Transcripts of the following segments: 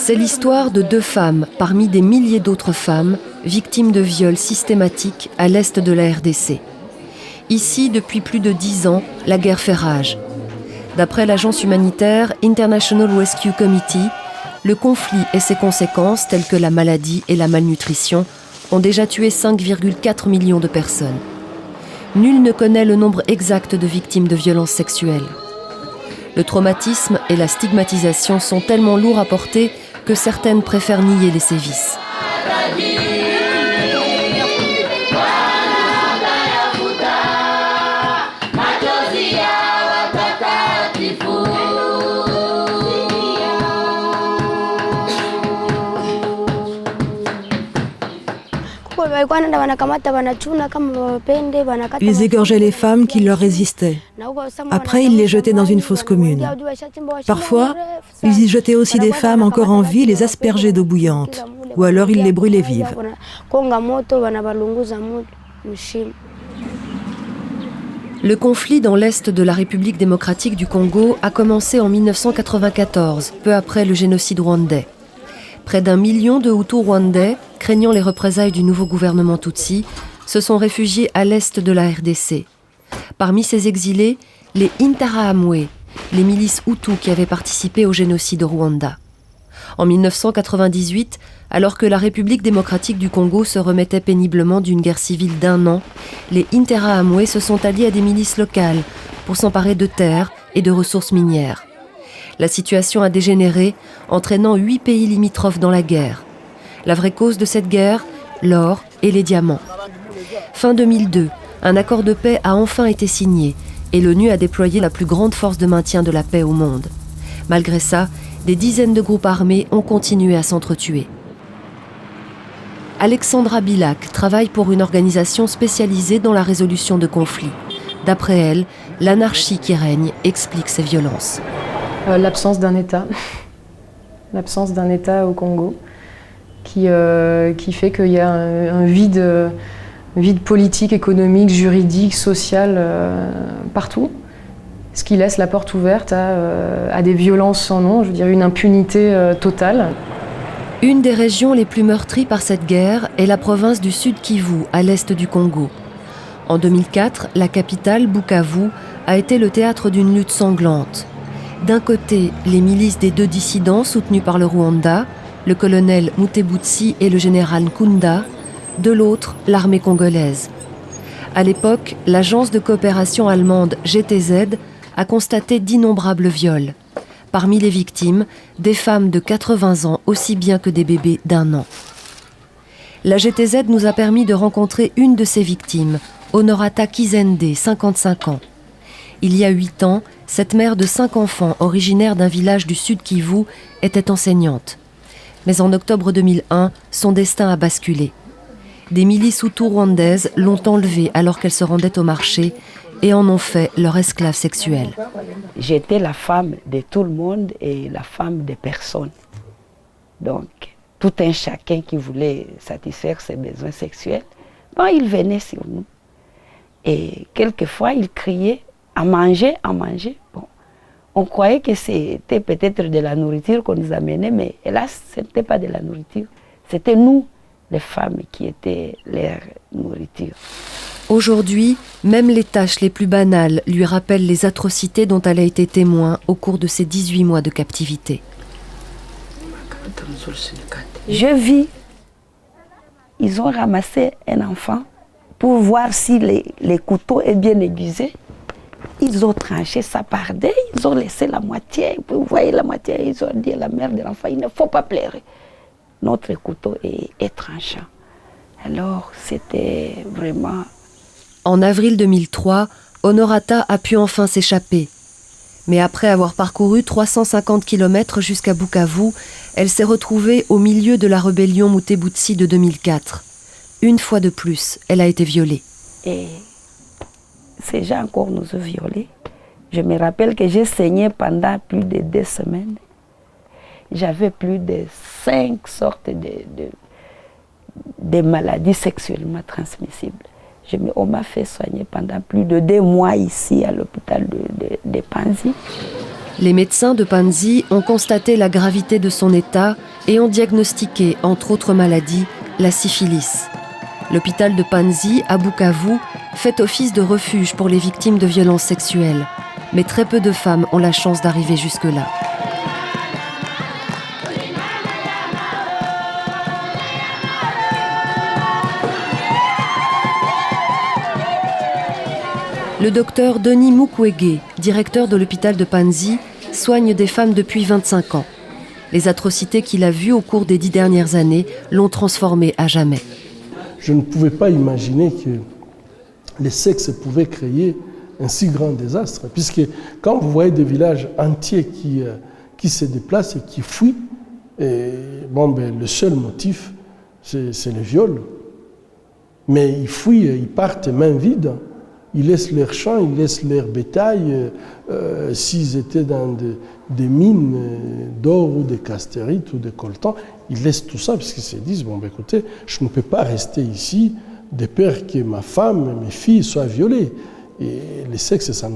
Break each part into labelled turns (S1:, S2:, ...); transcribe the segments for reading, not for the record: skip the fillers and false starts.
S1: C'est l'histoire de 2 femmes, parmi des milliers d'autres femmes, victimes de viols systématiques à l'est de la RDC. Ici, depuis plus de 10 ans, la guerre fait rage. D'après l'agence humanitaire International Rescue Committee, le conflit et ses conséquences, telles que la maladie et la malnutrition, ont déjà tué 5,4 millions de personnes. Nul ne connaît le nombre exact de victimes de violences sexuelles. Le traumatisme et la stigmatisation sont tellement lourds à porter que certaines préfèrent nier les sévices.
S2: Ils égorgeaient les femmes qui leur résistaient. Après, ils les jetaient dans une fosse commune. Parfois, ils y jetaient aussi des femmes encore en vie, les aspergeaient d'eau bouillante. Ou alors ils les brûlaient vives.
S1: Le conflit dans l'est de la République démocratique du Congo a commencé en 1994, peu après le génocide rwandais. Près d'1 million de Hutus rwandais, craignant les représailles du nouveau gouvernement Tutsi, se sont réfugiés à l'est de la RDC. Parmi ces exilés, les Interahamwe, les milices Hutus qui avaient participé au génocide au Rwanda. En 1998, alors que la République démocratique du Congo se remettait péniblement d'une guerre civile d'1 an, les Interahamwe se sont alliés à des milices locales pour s'emparer de terres et de ressources minières. La situation a dégénéré, entraînant 8 pays limitrophes dans la guerre. La vraie cause de cette guerre, l'or et les diamants. Fin 2002, un accord de paix a enfin été signé et l'ONU a déployé la plus grande force de maintien de la paix au monde. Malgré ça, des dizaines de groupes armés ont continué à s'entretuer. Alexandra Bilac travaille pour une organisation spécialisée dans la résolution de conflits. D'après elle, l'anarchie qui règne explique ces violences.
S3: L'absence d'un État. L'absence d'un État au Congo qui fait qu'il y a un vide politique, économique, juridique, social partout. Ce qui laisse la porte ouverte à des violences sans nom, je veux dire une impunité totale.
S1: Une des régions les plus meurtries par cette guerre est la province du Sud Kivu, à l'est du Congo. En 2004, la capitale, Bukavu, a été le théâtre d'une lutte sanglante. D'un côté, les milices des 2 dissidents soutenus par le Rwanda, le colonel Mutebutsi et le général Nkunda, de l'autre, l'armée congolaise. À l'époque, l'agence de coopération allemande GTZ a constaté d'innombrables viols. Parmi les victimes, des femmes de 80 ans aussi bien que des bébés d'1 an. La GTZ nous a permis de rencontrer une de ces victimes, Honorata Kizende, 55 ans. Il y a 8 ans, cette mère de 5 enfants, originaire d'un village du Sud Kivu, était enseignante. Mais en octobre 2001, son destin a basculé. Des milices Hutus rwandaises l'ont enlevée alors qu'elle se rendait au marché et en ont fait leur esclave sexuelle.
S4: J'étais la femme de tout le monde et la femme des personnes. Donc, tout un chacun qui voulait satisfaire ses besoins sexuels, il venait sur nous. Et quelquefois, il criait à manger. Bon, on croyait que c'était peut-être de la nourriture qu'on nous amenait, mais hélas, ce n'était pas de la nourriture. C'était nous, les femmes, qui étaient leur nourriture.
S1: Aujourd'hui, même les tâches les plus banales lui rappellent les atrocités dont elle a été témoin au cours de ses 18 mois de captivité.
S4: Je vis, ils ont ramassé un enfant pour voir si les couteaux est bien aiguisé. Ils ont tranché ça par deux, ils ont laissé la moitié. Vous voyez la moitié, ils ont dit à la mère de l'enfant, il ne faut pas pleurer. Notre couteau est tranchant. Alors, c'était vraiment...
S1: En avril 2003, Honorata a pu enfin s'échapper. Mais après avoir parcouru 350 km jusqu'à Bukavu, elle s'est retrouvée au milieu de la rébellion Mutebutsi de 2004. Une fois de plus, elle a été violée.
S4: Et ces gens encore nous ont violés. Je me rappelle que j'ai saigné pendant plus de 2 semaines. J'avais plus de 5 sortes de maladies sexuellement transmissibles. On m'a fait soigner pendant plus de 2 mois ici à l'hôpital de Panzi.
S1: Les médecins de Panzi ont constaté la gravité de son état et ont diagnostiqué, entre autres maladies, la syphilis. L'hôpital de Panzi, à Bukavu, fait office de refuge pour les victimes de violences sexuelles. Mais très peu de femmes ont la chance d'arriver jusque-là. Le docteur Denis Mukwege, directeur de l'hôpital de Panzi, soigne des femmes depuis 25 ans. Les atrocités qu'il a vues au cours des 10 dernières années l'ont transformé à jamais.
S5: Je ne pouvais pas imaginer que les sexes pouvaient créer un si grand désastre, puisque quand vous voyez des villages entiers qui se déplacent et qui fuient, le seul motif, c'est le viol. Mais ils fuient, ils partent main vide. Ils laissent leurs champs, ils laissent leur bétail. S'ils étaient dans des mines d'or ou de castérite ou de coltan, ils laissent tout ça parce qu'ils se disent, écoutez, je ne peux pas rester ici de peur que ma femme et mes filles soient violées. Et les sexes, c'est un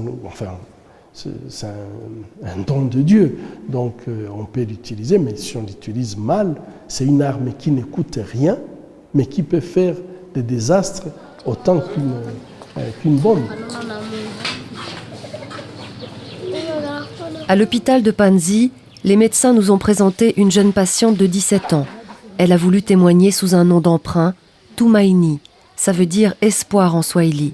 S5: don de Dieu. Donc on peut l'utiliser, mais si on l'utilise mal, c'est une arme qui ne coûte rien, mais qui peut faire des désastres autant qu'une bombe.
S1: À l'hôpital de Panzi, les médecins nous ont présenté une jeune patiente de 17 ans. Elle a voulu témoigner sous un nom d'emprunt, Tumaini. Ça veut dire espoir en swahili.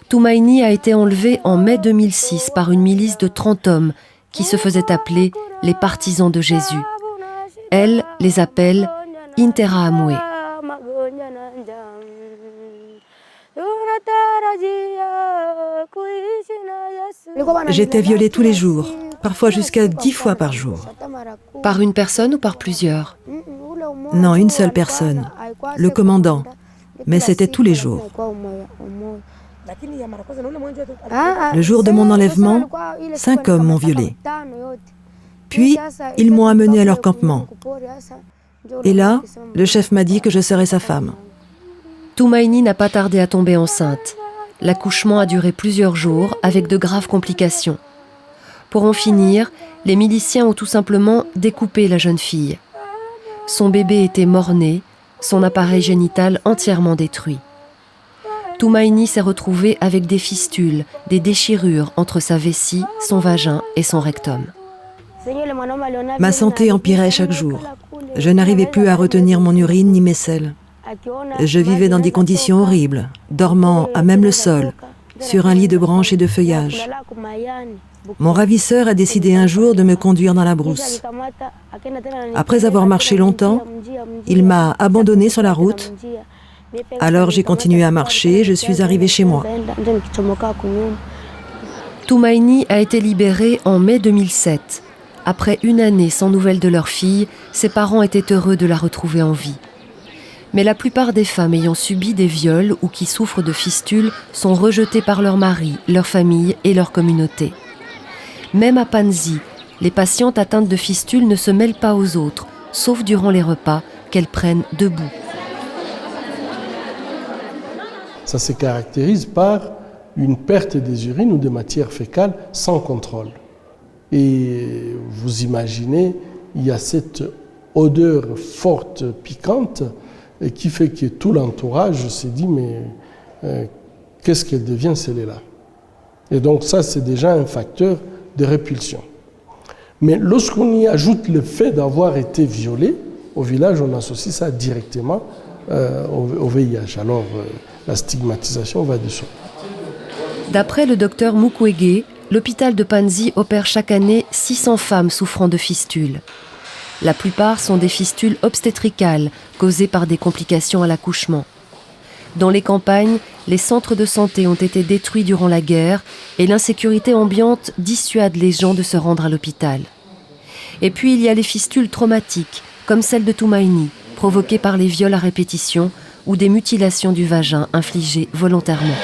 S1: Tumaini a été enlevée en mai 2006 par une milice de 30 hommes qui se faisaient appeler les partisans de Jésus. Elle les appelle Interahamwe.
S2: J'étais violée tous les jours, parfois jusqu'à 10 fois par jour.
S1: Par une personne ou par plusieurs?
S2: Non, une seule personne, le commandant, mais c'était tous les jours. Le jour de mon enlèvement, 5 hommes m'ont violée. Puis, ils m'ont amenée à leur campement. Et là, le chef m'a dit que je serais sa femme.
S1: Tumaini n'a pas tardé à tomber enceinte. L'accouchement a duré plusieurs jours avec de graves complications. Pour en finir, les miliciens ont tout simplement découpé la jeune fille. Son bébé était mort-né, son appareil génital entièrement détruit. Tumaini s'est retrouvée avec des fistules, des déchirures entre sa vessie, son vagin et son rectum.
S2: Ma santé empirait chaque jour. Je n'arrivais plus à retenir mon urine ni mes selles. Je vivais dans des conditions horribles, dormant à même le sol, sur un lit de branches et de feuillage. Mon ravisseur a décidé un jour de me conduire dans la brousse. Après avoir marché longtemps, il m'a abandonnée sur la route. Alors j'ai continué à marcher, je suis arrivée chez moi.
S1: Tumaini a été libérée en mai 2007. Après une année sans nouvelles de leur fille, ses parents étaient heureux de la retrouver en vie. Mais la plupart des femmes ayant subi des viols ou qui souffrent de fistules sont rejetées par leur mari, leur famille et leur communauté. Même à Panzi, les patientes atteintes de fistules ne se mêlent pas aux autres, sauf durant les repas qu'elles prennent debout.
S5: Ça se caractérise par une perte des urines ou des matières fécales sans contrôle. Et vous imaginez, il y a cette odeur forte, piquante, et qui fait que tout l'entourage s'est dit, mais qu'est-ce qu'elle devient celle-là? Et donc ça, c'est déjà un facteur de répulsion. Mais lorsqu'on y ajoute le fait d'avoir été violé, au village, on associe ça directement au VIH. Alors, la stigmatisation va dessous.
S1: D'après le docteur Mukwege, l'hôpital de Panzi opère chaque année 600 femmes souffrant de fistules. La plupart sont des fistules obstétricales causées par des complications à l'accouchement. Dans les campagnes, les centres de santé ont été détruits durant la guerre et l'insécurité ambiante dissuade les gens de se rendre à l'hôpital. Et puis il y a les fistules traumatiques, comme celle de Tumaini, provoquées par les viols à répétition ou des mutilations du vagin infligées volontairement.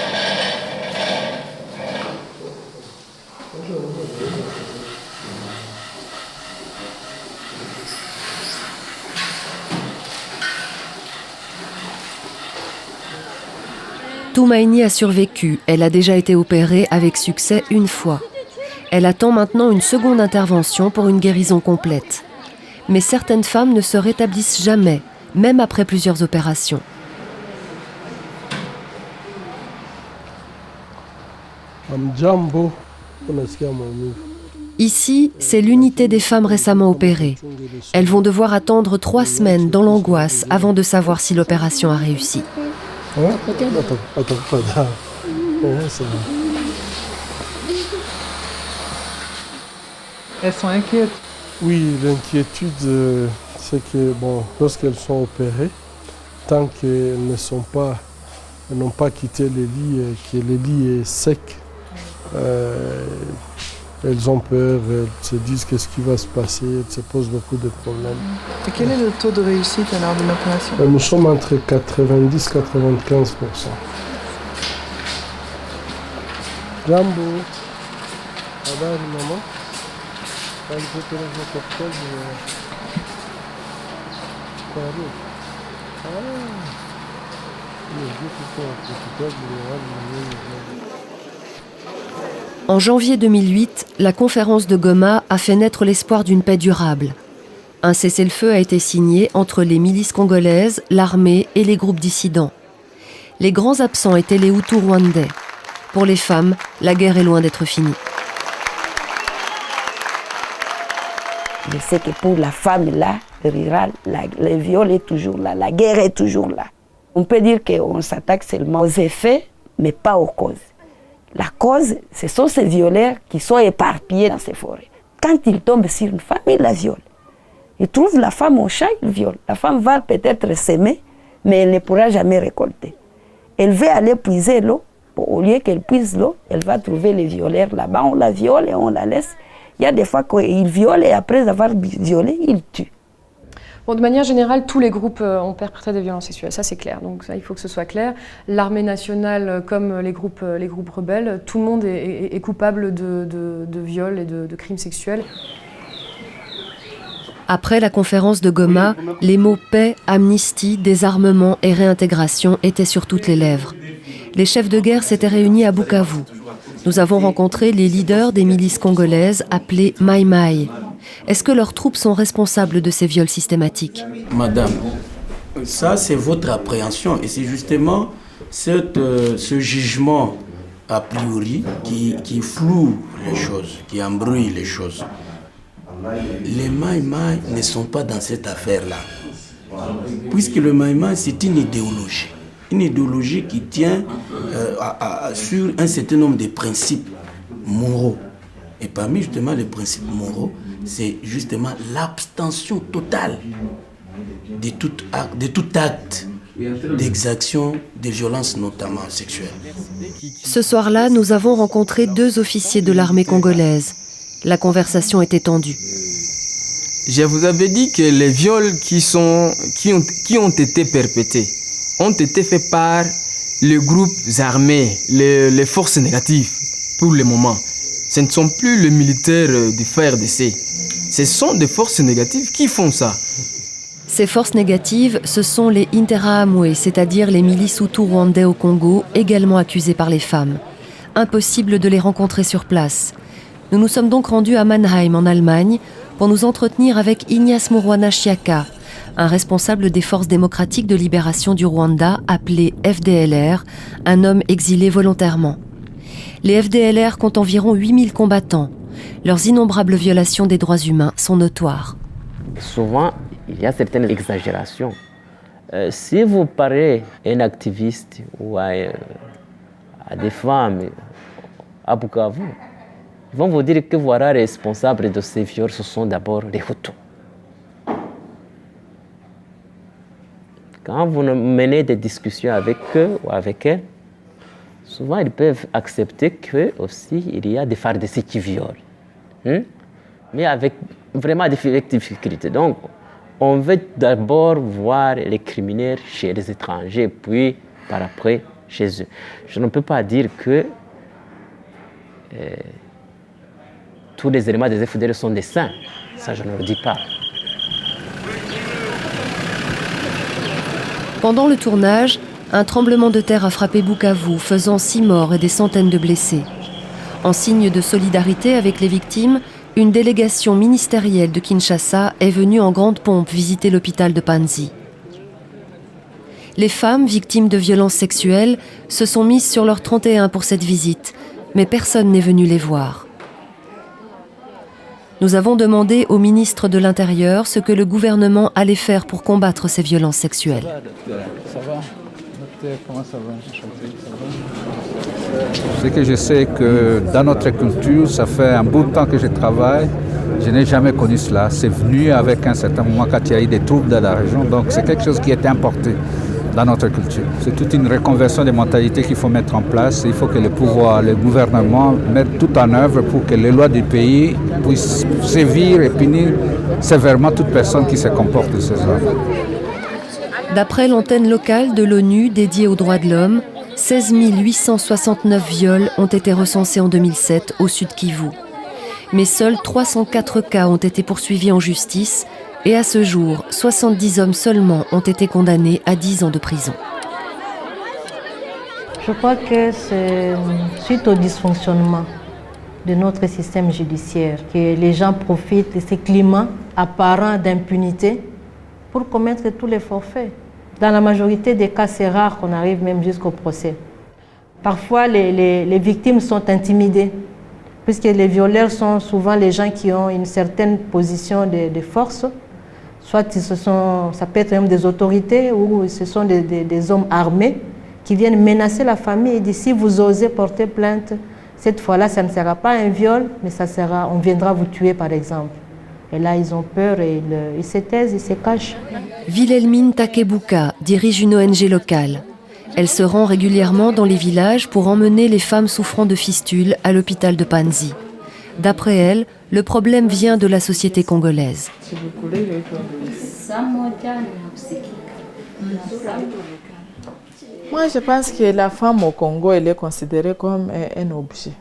S1: Tumaini a survécu, elle a déjà été opérée avec succès une fois. Elle attend maintenant une seconde intervention pour une guérison complète. Mais certaines femmes ne se rétablissent jamais, même après plusieurs opérations. Ici, c'est l'unité des femmes récemment opérées. Elles vont devoir attendre 3 semaines dans l'angoisse avant de savoir si l'opération a réussi.
S6: Elles sont inquiètes.
S5: Oui, l'inquiétude, c'est que lorsqu'elles sont opérées, tant qu'elles n'ont pas quitté le lit, que le lit est sec, elles ont peur, elles se disent qu'est-ce qui va se passer, elles se posent beaucoup de problèmes.
S6: Et quel est le taux de réussite alors d'une opération?
S5: Nous sommes entre 90 et 95%. Jambo, habari maman?
S1: En janvier 2008, la conférence de Goma a fait naître l'espoir d'une paix durable. Un cessez-le-feu a été signé entre les milices congolaises, l'armée et les groupes dissidents. Les grands absents étaient les Hutus rwandais. Pour les femmes, la guerre est loin d'être finie.
S4: Je sais que pour la femme là, rurale, le viol est toujours là, la guerre est toujours là. On peut dire qu'on s'attaque seulement aux effets, mais pas aux causes. La cause, ce sont ces violeurs qui sont éparpillés dans ces forêts. Quand ils tombent sur une femme, ils la violent. Ils trouvent la femme au champ, ils violent. La femme va peut-être s'aimer, mais elle ne pourra jamais récolter. Elle veut aller puiser l'eau. Au lieu qu'elle puise l'eau, elle va trouver les violeurs là-bas. On la viole et on la laisse. Il y a des fois qu'ils violent et après avoir violé, ils tuent.
S3: Bon, de manière générale, tous les groupes ont perpétré des violences sexuelles, ça c'est clair, donc ça, il faut que ce soit clair. L'armée nationale comme les groupes rebelles, tout le monde est coupable de viols et de crimes sexuels.
S1: Après la conférence de Goma, les mots paix, amnistie, désarmement et réintégration étaient sur toutes les lèvres. Les chefs de guerre s'étaient réunis à Bukavu. Nous avons rencontré les leaders des milices congolaises appelées Mai Mai. Est-ce que leurs troupes sont responsables de ces viols systématiques?
S7: Madame, ça c'est votre appréhension et c'est justement ce jugement a priori qui floue les choses, qui embrouille les choses. Les Mai Mai ne sont pas dans cette affaire-là. Puisque le Mai Mai, c'est une idéologie qui tient sur un certain nombre de principes moraux. Et parmi justement les principes moraux, c'est justement l'abstention totale de tout acte d'exaction de violence, notamment sexuelle.
S1: Ce soir-là, nous avons rencontré 2 officiers de l'armée congolaise. La conversation était tendue.
S8: Je vous avais dit que les viols qui ont été perpétrés ont été faits par les groupes armés, les forces négatives, pour le moment. Ce ne sont plus les militaires du FARDC. Ce sont des forces négatives qui font ça.
S1: Ces forces négatives, ce sont les Interahamwe, c'est-à-dire les milices Hutus rwandais au Congo, également accusées par les femmes. Impossible de les rencontrer sur place. Nous nous sommes donc rendus à Mannheim, en Allemagne, pour nous entretenir avec Ignace Mourouana Chiaka, un responsable des forces démocratiques de libération du Rwanda, appelé FDLR, un homme exilé volontairement. Les FDLR comptent environ 8000 combattants. Leurs innombrables violations des droits humains sont notoires.
S9: Souvent, il y a certaines exagérations. Si vous parlez à un activiste ou à des femmes à Bukavu, ils vont vous dire que voilà, les responsables de ces viols, ce sont d'abord les Hutus. Quand vous menez des discussions avec eux ou avec elles, souvent ils peuvent accepter que aussi il y a des FARDC qui violent, mais avec vraiment des difficultés. Donc, on veut d'abord voir les criminels chez les étrangers, puis par après chez eux. Je ne peux pas dire que tous les éléments des FDL sont des saints. Ça, je ne le dis pas.
S1: Pendant le tournage, un tremblement de terre a frappé Bukavu, faisant 6 morts et des centaines de blessés. En signe de solidarité avec les victimes, une délégation ministérielle de Kinshasa est venue en grande pompe visiter l'hôpital de Panzi. Les femmes victimes de violences sexuelles se sont mises sur leur 31 pour cette visite, mais personne n'est venu les voir. Nous avons demandé au ministre de l'Intérieur ce que le gouvernement allait faire pour combattre ces violences sexuelles.
S10: Ça va? Comment ça va? Ce que je sais que dans notre culture, ça fait un bout de temps que je travaille. Je n'ai jamais connu cela. C'est venu avec un certain moment quand il y a eu des troubles dans la région. Donc c'est quelque chose qui est importé dans notre culture. C'est toute une reconversion des mentalités qu'il faut mettre en place. Il faut que le pouvoir, le gouvernement mettent tout en œuvre pour que les lois du pays puissent sévir et punir sévèrement toute personne qui se comporte de ces sorte.
S1: D'après l'antenne locale de l'ONU dédiée aux droits de l'homme, 16 869 viols ont été recensés en 2007 au Sud Kivu. Mais seuls 304 cas ont été poursuivis en justice et à ce jour, 70 hommes seulement ont été condamnés à 10 ans de prison.
S11: Je crois que c'est suite au dysfonctionnement de notre système judiciaire que les gens profitent de ce climat apparent d'impunité pour commettre tous les forfaits. Dans la majorité des cas, c'est rare qu'on arrive même jusqu'au procès. Parfois, les victimes sont intimidées, puisque les violeurs sont souvent les gens qui ont une certaine position de force. Soit ça peut être même des autorités ou ce sont des hommes armés qui viennent menacer la famille et disent si vous osez porter plainte, cette fois-là, ça ne sera pas un viol, mais on viendra vous tuer par exemple. Et là, ils ont peur et ils se taisent, ils se cachent.
S1: Wilhelmine Takebuka dirige une ONG locale. Elle se rend régulièrement dans les villages pour emmener les femmes souffrant de fistules à l'hôpital de Panzi. D'après elle, le problème vient de la société congolaise.
S6: Moi, je pense que la femme au Congo, elle est considérée comme un objet.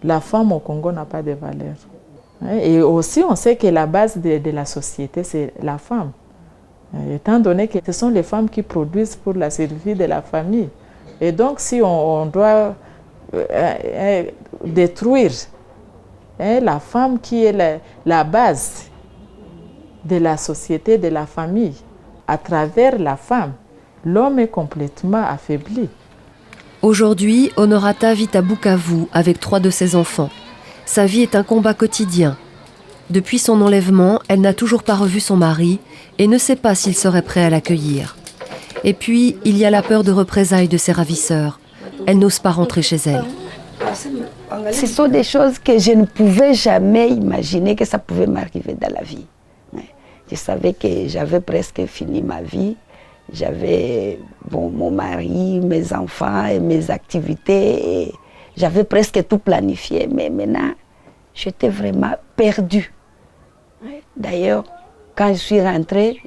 S6: La femme au Congo n'a pas de valeur. Et aussi, on sait que la base de la société, c'est la femme. Étant donné que ce sont les femmes qui produisent pour la survie de la famille. Et donc, si on doit détruire la femme qui est la base de la société, de la famille, à travers la femme, l'homme est complètement affaibli.
S1: Aujourd'hui, Honorata vit à Bukavu avec 3 de ses enfants. Sa vie est un combat quotidien. Depuis son enlèvement, elle n'a toujours pas revu son mari et ne sait pas s'il serait prêt à l'accueillir. Et puis, il y a la peur de représailles de ses ravisseurs. Elle n'ose pas rentrer chez elle.
S4: Ce sont des choses que je ne pouvais jamais imaginer que ça pouvait m'arriver dans la vie. Je savais que j'avais presque fini ma vie. J'avais mon mari, mes enfants et mes activités. Et j'avais presque tout planifié. Mais maintenant, j'étais vraiment perdue. D'ailleurs, quand je suis rentrée,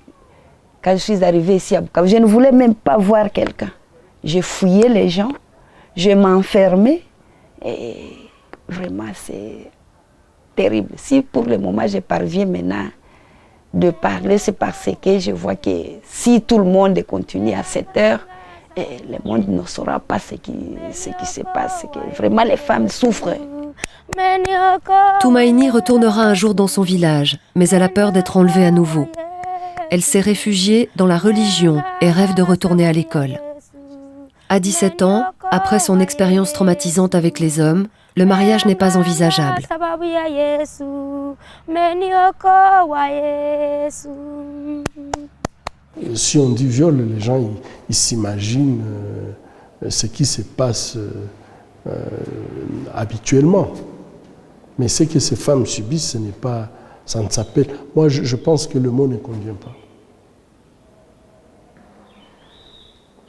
S4: quand je suis arrivée ici à Bukavu, je ne voulais même pas voir quelqu'un. J'ai fouillé les gens, je m'enfermais. Et vraiment, c'est terrible. Si pour le moment, je parviens maintenant de parler, c'est parce que je vois que si tout le monde continue à cette heure, le monde ne saura pas ce qui se passe. Que vraiment, les femmes souffrent.
S1: Tumaini retournera un jour dans son village, mais elle a peur d'être enlevée à nouveau. Elle s'est réfugiée dans la religion et rêve de retourner à l'école. À 17 ans, après son expérience traumatisante avec les hommes, le mariage n'est pas envisageable.
S5: Si on dit viol, les gens ils s'imaginent ce qui se passe habituellement. Mais ce que ces femmes subissent, ça ne s'appelle... Moi, je pense que le mot ne convient pas.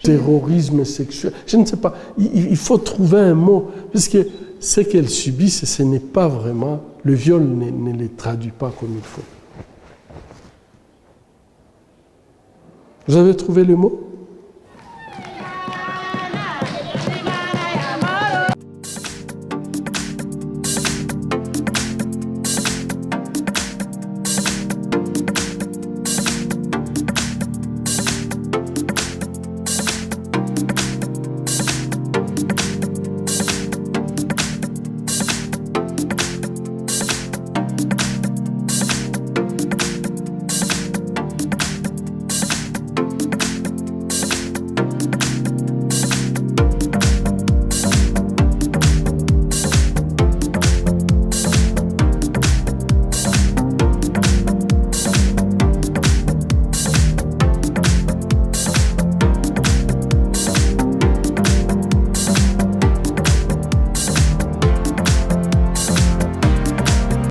S5: Terrorisme sexuel, je ne sais pas. Il faut trouver un mot, puisque ce qu'elles subissent, ce n'est pas vraiment... Le viol ne les traduit pas comme il faut. Vous avez trouvé le mot ?